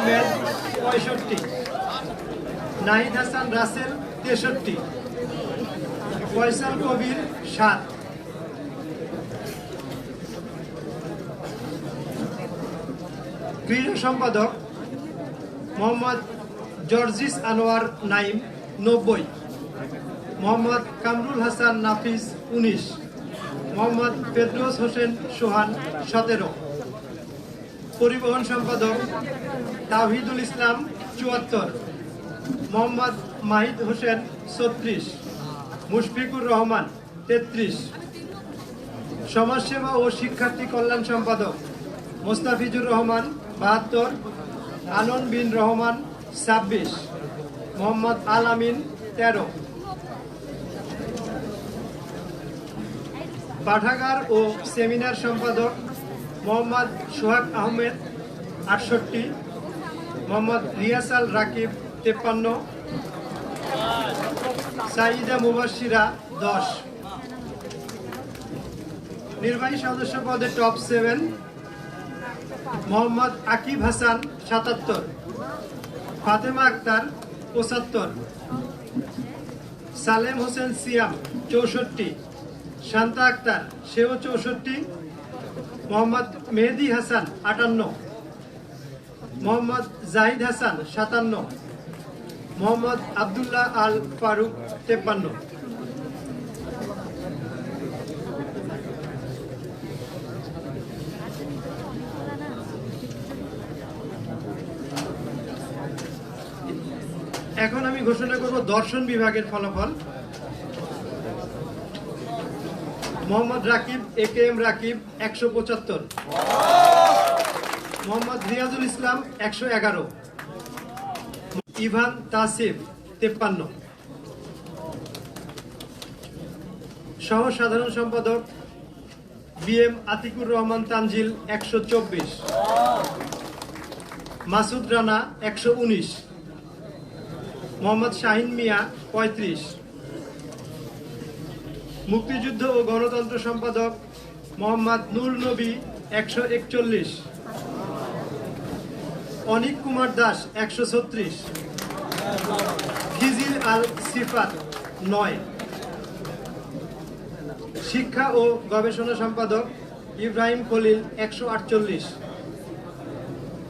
আহমেদ 65, নাহিদ হাসান রাসেল 63, ফয়সাল কবির 7, ক্রীড়া সম্পাদক মোহাম্মদ জর্জিস আনোয়ার নাইম 90, মোহাম্মদ কামরুল হাসান নাফিস 19, মোহাম্মদ ফেরদৌস হোসেন সোহান 17, পরিবহন সম্পাদক তাওহিদুল ইসলাম 74, মোহাম্মদ মাহিদ হোসেন 36, মুশফিকুর রহমান 33, সমাজসেবা ও শিক্ষার্থী কল্যাণ সম্পাদক মোস্তাফিজুর রহমান 72, আনন বিন রহমান 26, মোহাম্মদ আল আমিন 13, পাঠাগার ও সেমিনার সম্পাদক মোহাম্মদ সোহাগ আহমেদ 68, মোহাম্মদ রিয়াসাল রাকিব 53, সাইদা মুবাশিরা 10। নির্বাহী সদস্য পদে টপ 7: মোহাম্মদ আকিব হাসান 77, ফাতেমা আক্তার 75, সালেম হোসেন সিয়াম 64, শান্তা আক্তার সেও 64, মোহাম্মদ মেহেদি হাসান 58, মোহাম্মদ জাহিদ হাসান 57, মোহাম্মদ আবদুল্লাহ আল ফারুক 53। এখন আমি ঘোষণা করব দর্শন বিভাগের ফলাফল। মোহাম্মদ রাকিব AKM রাকিব 175, মোহাম্মদ রিয়াজুল ইসলাম 111, ইভান তাসিফ 53, সহ সাধারণ সম্পাদক BM আতিকুর রহমান তানজিল 124, মাসুদ রানা 119, মোহাম্মদ শাহিন মিয়া 35, মুক্তিযুদ্ধ ও গণতন্ত্র সম্পাদক মোহাম্মদ নূর নবী 141, অনিক কুমার দাস 136, খিজির আল সিফাত 9, শিক্ষা ও গবেষণা সম্পাদক ইব্রাহিম খলিল 148,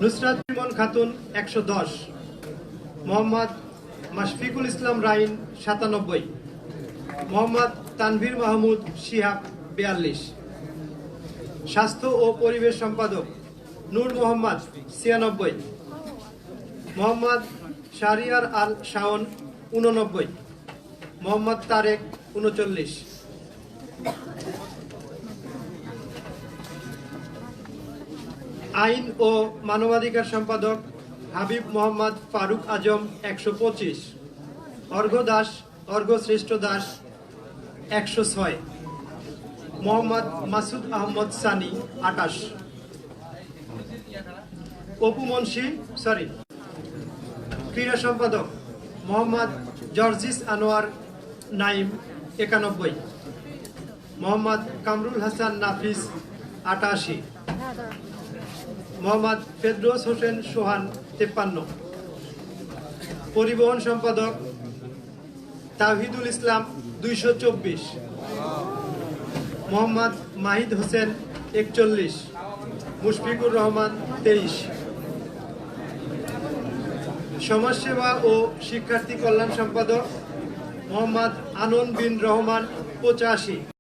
নুসরাত ইমন খাতুন 110, মোহাম্মদ মাশফিকুল ইসলাম রাইন 97, মোহাম্মদ তানভীর মাহমুদ শিহাব 42, স্বাস্থ্য ও পরিবেশ সম্পাদক নূর মোহাম্মদ 96, মোহাম্মদ শাহরিয়ার আল শাওন 89, মোহাম্মদ তারেক 39। আইন ও মানবাধিকার সম্পাদক হাবিব মোহাম্মদ ফারুক আজম 125, অর্ঘ্য দাস অর্ঘ্য শ্রেষ্ঠ দাস 106, মোহাম্মদ মাসুদ আহমদ সানি 28, অপু মুন্সি ক্রীড়া সম্পাদক মোহাম্মদ জর্জিস আনোয়ার নাইম 91, মোহাম্মদ কামরুল হাসান নাফিস 88, মোহাম্মদ ফেরদৌস হোসেন সোহান 53, পরিবহন সম্পাদক তাওহিদুল ইসলাম 224, মোহাম্মদ মাহিদ হোসেন 41, মুশফিকুর রহমান 23, সমাজসেবা ও শিক্ষার্থী কল্যাণ সম্পাদক মোহাম্মদ আনন বিন রহমান 85।